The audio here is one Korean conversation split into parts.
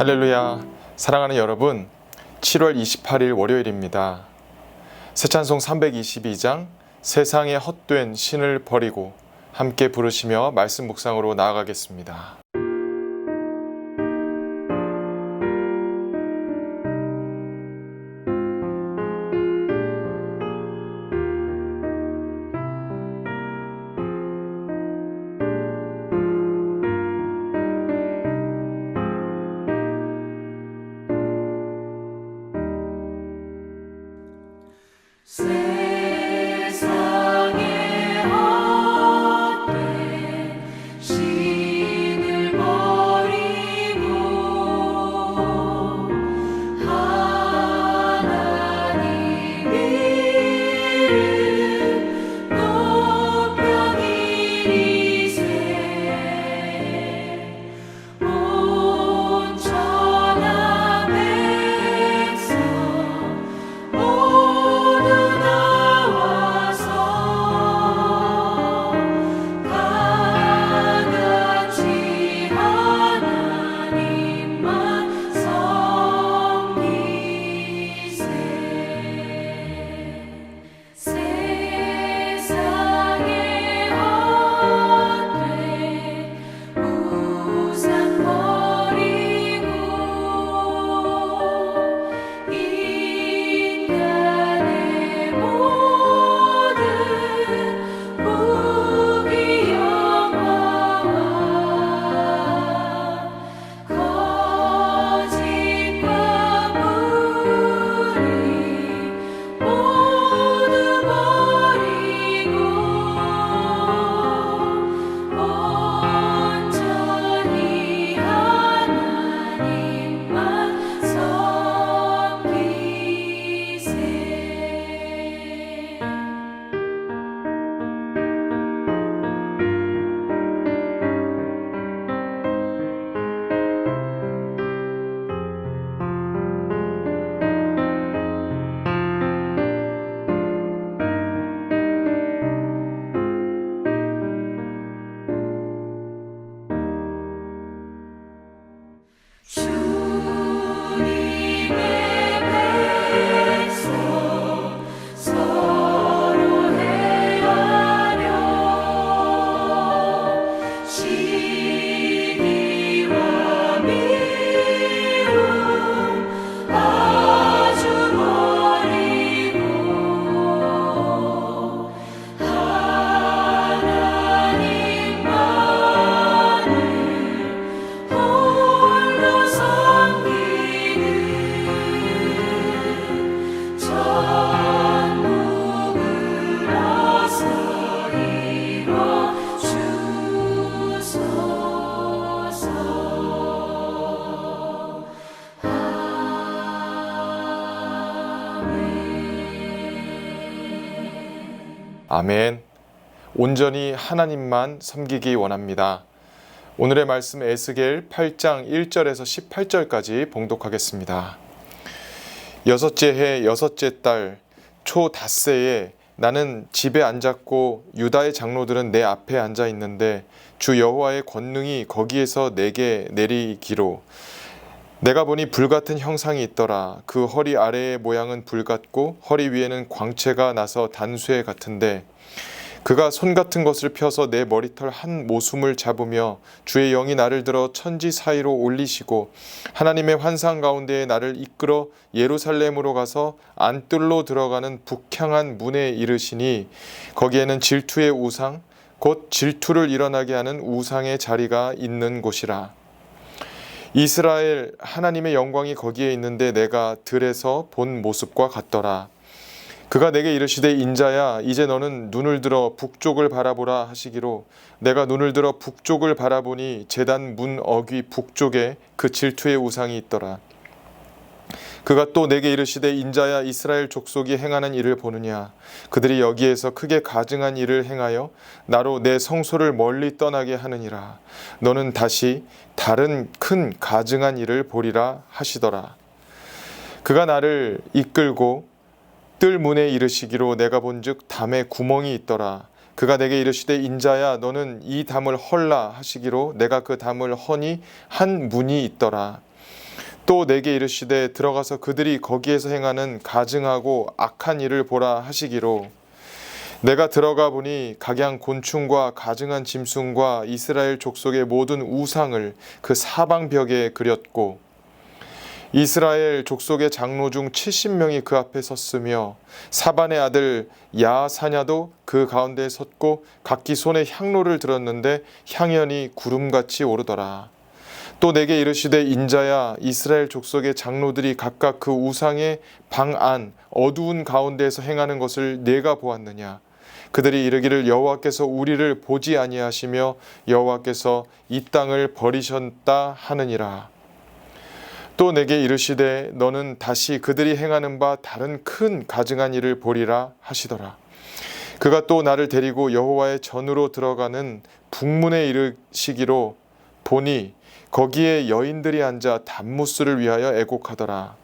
할렐루야. 사랑하는 여러분, 7월 28일 월요일입니다. 새찬송 322장 세상의 헛된 신을 버리고 함께 부르시며 말씀 묵상으로 나아가겠습니다. 세상의 헛된 신을 버리고 하나님 이름 높여 기리세 온 천하 백성 모두 나와서 다같이 하나님만 섬기세. 세상의 헛된 우상 버리고 인간의 모든 부귀영화와 거짓과 불의 모두 버리고 온전히 하나님만 섬기세. 주님의 백성 서로 행하며 시기와 미움 아주 버리고 하나님만을 홀로 섬기는 천국을 어서 이뤄 주소서. 아멘. 온전히 하나님만 섬기기 원합니다. 오늘의 말씀 에스겔 8장 1절에서 18절까지 봉독하겠습니다. 여섯째 해 여섯째 달 초 닷새에 나는 집에 앉았고 유다의 장로들은 내 앞에 앉아 있는데 주 여호와의 권능이 거기에서 내게 내리기로 내가 보니 불같은 형상이 있더라. 그 허리 아래의 모양은 불같고 허리 위에는 광채가 나서 단쇠 같은데 그가 손 같은 것을 펴서 내 머리털 한 모숨을 잡으며 주의 영이 나를 들어 천지 사이로 올리시고 하나님의 환상 가운데에 나를 이끌어 예루살렘으로 가서 안뜰로 들어가는 북향한 문에 이르시니 거기에는 질투의 우상 곧 질투를 일어나게 하는 우상의 자리가 있는 곳이라. 이스라엘 하나님의 영광이 거기에 있는데 내가 들에서 본 모습과 같더라. 그가 내게 이르시되 인자야 이제 너는 눈을 들어 북쪽을 바라보라 하시기로 내가 눈을 들어 북쪽을 바라보니 제단 문 어귀 북쪽에 그 질투의 우상이 있더라. 그가 또 내게 이르시되 인자야 이스라엘 족속이 행하는 일을 보느냐. 그들이 여기에서 크게 가증한 일을 행하여 나로 내 성소를 멀리 떠나게 하느니라. 너는 다시 다른 큰 가증한 일을 보리라 하시더라. 그가 나를 이끌고 뜰 문에 이르시기로 내가 본즉 담에 구멍이 있더라. 그가 내게 이르시되 인자야 너는 이 담을 헐라 하시기로 내가 그 담을 허니 한 문이 있더라. 또 내게 이르시되 들어가서 그들이 거기에서 행하는 가증하고 악한 일을 보라 하시기로 내가 들어가 보니 각양 곤충과 가증한 짐승과 이스라엘 족속의 모든 우상을 그 사방벽에 그렸고 이스라엘 족속의 장로 중 70명이 그 앞에 섰으며 사반의 아들 야사냐도 그 가운데에 섰고 각기 손에 향로를 들었는데 향연이 구름같이 오르더라. 또 내게 이르시되 인자야 이스라엘 족속의 장로들이 각각 그 우상의 방 안 어두운 가운데에서 행하는 것을 내가 보았느냐. 그들이 이르기를 여호와께서 우리를 보지 아니하시며 여호와께서 이 땅을 버리셨다 하느니라. 또 내게 이르시되 너는 다시 그들이 행하는 바 다른 큰 가증한 일을 보리라 하시더라. 그가 또 나를 데리고 여호와의 전으로 들어가는 북문에 이르시기로 보니 거기에 여인들이 앉아 단무스를 위하여 애곡하더라.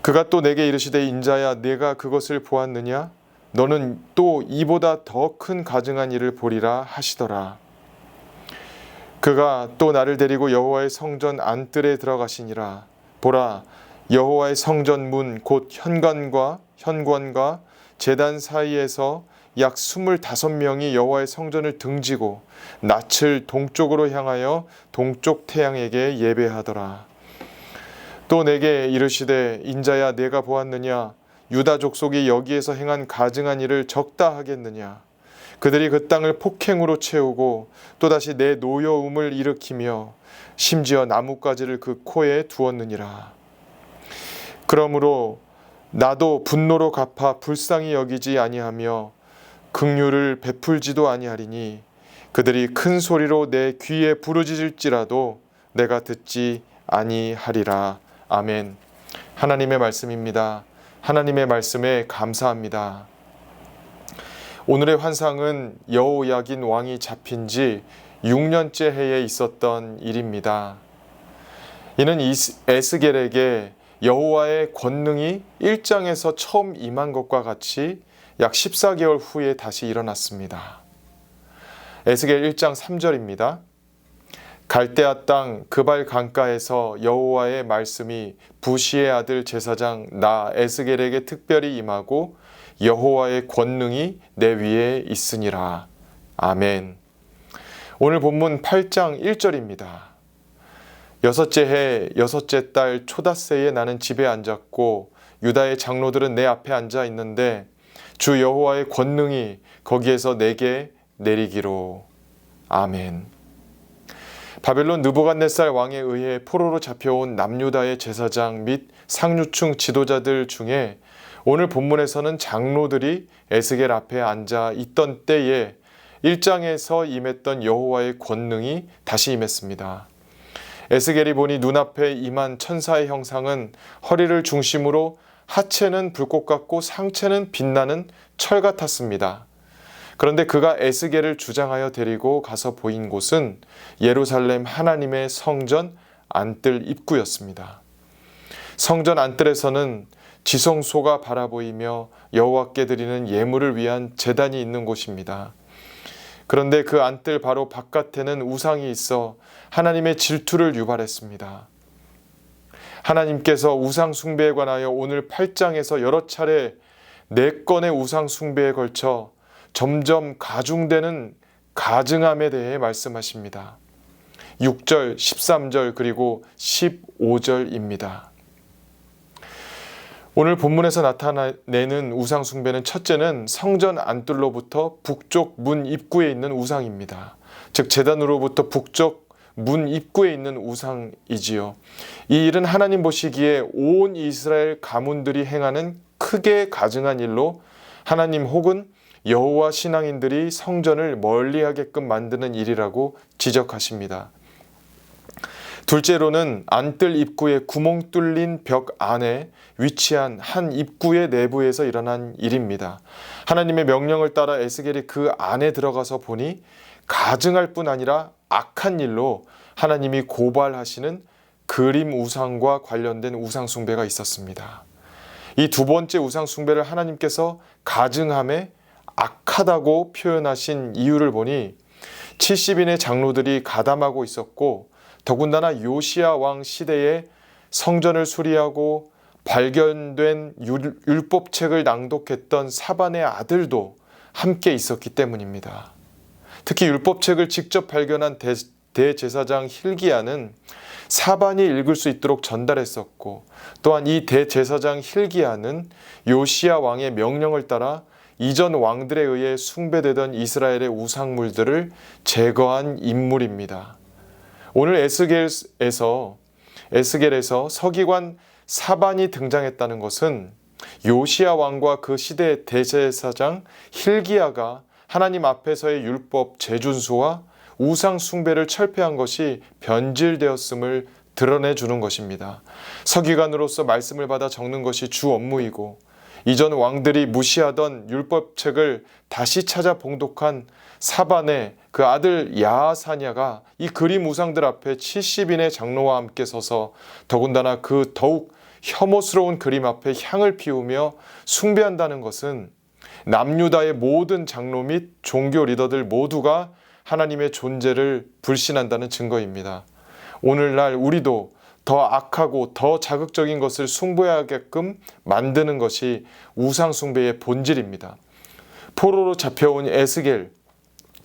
그가 또 내게 이르시되 인자야 내가 그것을 보았느냐? 너는 또 이보다 더 큰 가증한 일을 보리라 하시더라. 그가 또 나를 데리고 여호와의 성전 안뜰에 들어가시니라. 보라 여호와의 성전 문 곧 현관과 제단 사이에서 약 25명이 여호와의 성전을 등지고 낯을 동쪽으로 향하여 동쪽 태양에게 예배하더라. 또 내게 이르시되 인자야 내가 보았느냐 유다 족속이 여기에서 행한 가증한 일을 적다 하겠느냐. 그들이 그 땅을 폭행으로 채우고 또다시 내 노여움을 일으키며 심지어 나뭇가지를 그 코에 두었느니라. 그러므로 나도 분노로 갚아 불쌍히 여기지 아니하며 긍휼을 베풀지도 아니하리니 그들이 큰 소리로 내 귀에 부르짖을지라도 내가 듣지 아니하리라. 아멘. 하나님의 말씀입니다. 하나님의 말씀에 감사합니다. 오늘의 환상은 여호야긴 왕이 잡힌 지 6년째 해에 있었던 일입니다. 이는 에스겔에게 여호와의 권능이 1장에서 처음 임한 것과 같이 약 14개월 후에 다시 일어났습니다. 에스겔 1장 3절입니다. 갈대아 땅 그발 강가에서 여호와의 말씀이 부시의 아들 제사장 나 에스겔에게 특별히 임하고 여호와의 권능이 내 위에 있으니라. 아멘. 오늘 본문 8장 1절입니다. 여섯째 해 여섯째 달 초닷새에 나는 집에 앉았고 유다의 장로들은 내 앞에 앉아 있는데 주 여호와의 권능이 거기에서 내게 내리기로. 아멘. 바벨론 느부갓네살 왕에 의해 포로로 잡혀온 남유다의 제사장 및 상류층 지도자들 중에 오늘 본문에서는 장로들이 에스겔 앞에 앉아 있던 때에 1장에서 임했던 여호와의 권능이 다시 임했습니다. 에스겔이 보니 눈앞에 임한 천사의 형상은 허리를 중심으로 하체는 불꽃 같고 상체는 빛나는 철 같았습니다. 그런데 그가 에스겔을 주장하여 데리고 가서 보인 곳은 예루살렘 하나님의 성전 안뜰 입구였습니다. 성전 안뜰에서는 지성소가 바라보이며 여호와께 드리는 예물을 위한 제단이 있는 곳입니다. 그런데 그 안뜰 바로 바깥에는 우상이 있어 하나님의 질투를 유발했습니다. 하나님께서 우상 숭배에 관하여 오늘 8장에서 여러 차례 4건의 우상 숭배에 걸쳐 점점 가중되는 가증함에 대해 말씀하십니다. 6절, 13절 그리고 15절입니다. 오늘 본문에서 나타내는 우상 숭배는 첫째는 성전 안뜰로부터 북쪽 문 입구에 있는 우상입니다. 즉 제단으로부터 북쪽 문 입구에 있는 우상이지요. 이 일은 하나님 보시기에 온 이스라엘 가문들이 행하는 크게 가증한 일로 하나님 혹은 여호와 신앙인들이 성전을 멀리하게끔 만드는 일이라고 지적하십니다. 둘째로는 안뜰 입구에 구멍 뚫린 벽 안에 위치한 한 입구의 내부에서 일어난 일입니다. 하나님의 명령을 따라 에스겔이 그 안에 들어가서 보니 가증할 뿐 아니라 악한 일로 하나님이 고발하시는 그림 우상과 관련된 우상 숭배가 있었습니다. 이 두 번째 우상 숭배를 하나님께서 가증함에 악하다고 표현하신 이유를 보니 70인의 장로들이 가담하고 있었고 더군다나 요시야 왕 시대에 성전을 수리하고 발견된 율법책을 낭독했던 사반의 아들도 함께 있었기 때문입니다. 특히 율법책을 직접 발견한 대제사장 hil기야는 사반이 읽을 수 있도록 전달했었고, 또한 이 대제사장 hil기야는 요시야 왕의 명령을 따라 이전 왕들에 의해 숭배되던 이스라엘의 우상물들을 제거한 인물입니다. 오늘 에스겔에서 서기관 사반이 등장했다는 것은 요시야 왕과 그 시대의 대제사장 hil기야가 하나님 앞에서의 율법 재준수와 우상 숭배를 철폐한 것이 변질되었음을 드러내주는 것입니다. 서기관으로서 말씀을 받아 적는 것이 주 업무이고, 이전 왕들이 무시하던 율법책을 다시 찾아 봉독한 사반의 그 아들 야하사냐가 이 그림 우상들 앞에 70인의 장로와 함께 서서 더군다나 그 더욱 혐오스러운 그림 앞에 향을 피우며 숭배한다는 것은 남유다의 모든 장로 및 종교 리더들 모두가 하나님의 존재를 불신한다는 증거입니다. 오늘날 우리도 더 악하고 더 자극적인 것을 숭배하게끔 만드는 것이 우상 숭배의 본질입니다. 포로로 잡혀온 에스겔,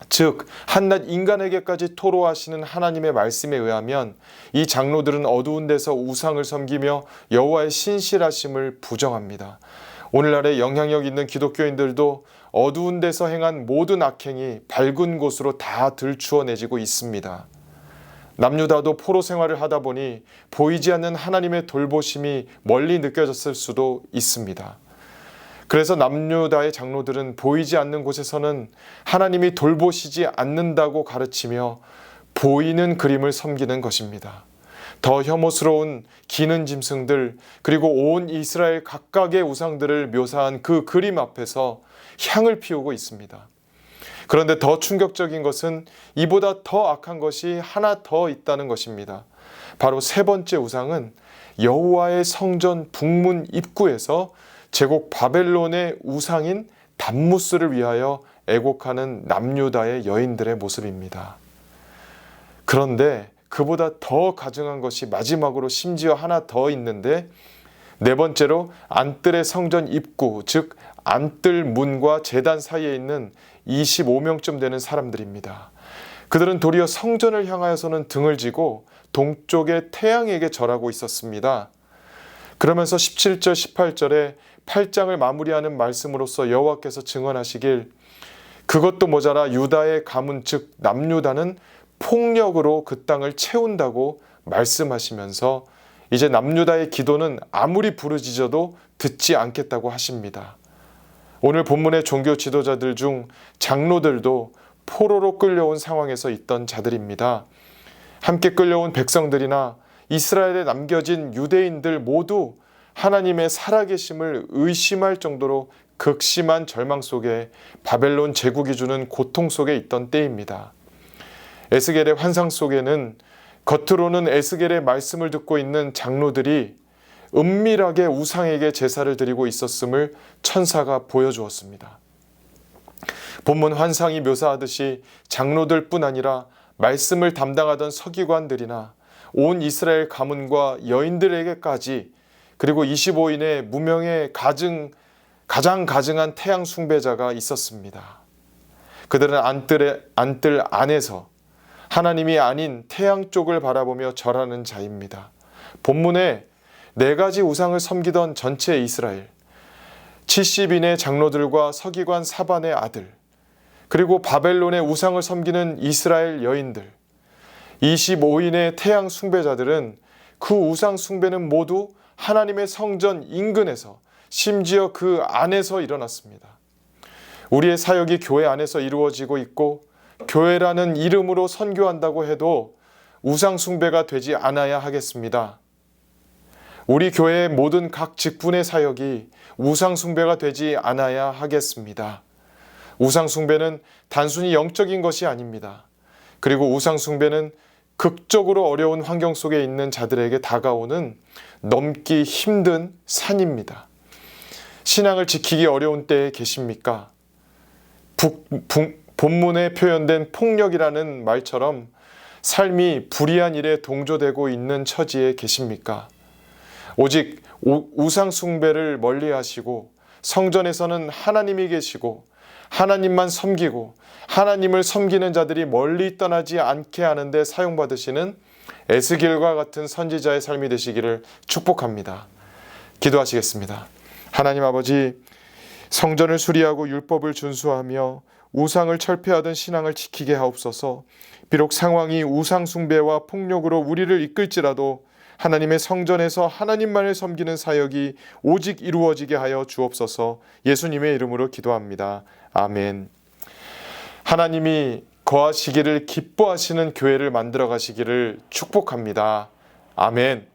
즉 한낱 인간에게까지 토로하시는 하나님의 말씀에 의하면 이 장로들은 어두운 데서 우상을 섬기며 여호와의 신실하심을 부정합니다. 오늘날의 영향력 있는 기독교인들도 어두운 데서 행한 모든 악행이 밝은 곳으로 다 들추어내지고 있습니다. 남유다도 포로 생활을 하다 보니 보이지 않는 하나님의 돌보심이 멀리 느껴졌을 수도 있습니다. 그래서 남유다의 장로들은 보이지 않는 곳에서는 하나님이 돌보시지 않는다고 가르치며 보이는 그림을 섬기는 것입니다. 더 혐오스러운 기는 짐승들, 그리고 온 이스라엘 각각의 우상들을 묘사한 그 그림 앞에서 향을 피우고 있습니다. 그런데 더 충격적인 것은 이보다 더 악한 것이 하나 더 있다는 것입니다. 바로 세 번째 우상은 여호와의 성전 북문 입구에서 제국 바벨론의 우상인 담무스를 위하여 애곡하는 남유다의 여인들의 모습입니다. 그런데 그보다 더 가증한 것이 마지막으로 심지어 하나 더 있는데, 네 번째로 안뜰의 성전 입구, 즉 안뜰 문과 제단 사이에 있는 25명쯤 되는 사람들입니다. 그들은 도리어 성전을 향하여서는 등을 지고 동쪽의 태양에게 절하고 있었습니다. 그러면서 17절 18절에 8장을 마무리하는 말씀으로서 여호와께서 증언하시길, 그것도 모자라 유다의 가문 즉 남유다는 폭력으로 그 땅을 채운다고 말씀하시면서 이제 남유다의 기도는 아무리 부르짖어도 듣지 않겠다고 하십니다. 오늘 본문의 종교 지도자들 중 장로들도 포로로 끌려온 상황에서 있던 자들입니다. 함께 끌려온 백성들이나 이스라엘에 남겨진 유대인들 모두 하나님의 살아계심을 의심할 정도로 극심한 절망 속에 바벨론 제국이 주는 고통 속에 있던 때입니다. 에스겔의 환상 속에는 겉으로는 에스겔의 말씀을 듣고 있는 장로들이 은밀하게 우상에게 제사를 드리고 있었음을 천사가 보여주었습니다. 본문 환상이 묘사하듯이 장로들뿐 아니라 말씀을 담당하던 서기관들이나 온 이스라엘 가문과 여인들에게까지, 그리고 25인의 무명의 가장 가증한 태양 숭배자가 있었습니다. 그들은 안뜰 안에서 하나님이 아닌 태양 쪽을 바라보며 절하는 자입니다. 본문에 네 가지 우상을 섬기던 전체 이스라엘, 70인의 장로들과 서기관 사반의 아들, 그리고 바벨론의 우상을 섬기는 이스라엘 여인들, 25인의 태양 숭배자들은 그 우상 숭배는 모두 하나님의 성전 인근에서, 심지어 그 안에서 일어났습니다. 우리의 사역이 교회 안에서 이루어지고 있고 교회라는 이름으로 선교한다고 해도 우상 숭배가 되지 않아야 하겠습니다. 우리 교회의 모든 각 직분의 사역이 우상 숭배가 되지 않아야 하겠습니다. 우상 숭배는 단순히 영적인 것이 아닙니다. 그리고 우상 숭배는 극적으로 어려운 환경 속에 있는 자들에게 다가오는 넘기 힘든 산입니다. 신앙을 지키기 어려운 때에 계십니까? 본문에 표현된 폭력이라는 말처럼 삶이 불의한 일에 동조되고 있는 처지에 계십니까? 오직 우상 숭배를 멀리 하시고 성전에서는 하나님이 계시고 하나님만 섬기고 하나님을 섬기는 자들이 멀리 떠나지 않게 하는데 사용받으시는 에스겔과 같은 선지자의 삶이 되시기를 축복합니다. 기도하시겠습니다. 하나님 아버지, 성전을 수리하고 율법을 준수하며 우상을 철폐하던 신앙을 지키게 하옵소서. 비록 상황이 우상 숭배와 폭력으로 우리를 이끌지라도 하나님의 성전에서 하나님만을 섬기는 사역이 오직 이루어지게 하여 주옵소서. 예수님의 이름으로 기도합니다. 아멘. 하나님이 거하시기를 기뻐하시는 교회를 만들어 가시기를 축복합니다. 아멘.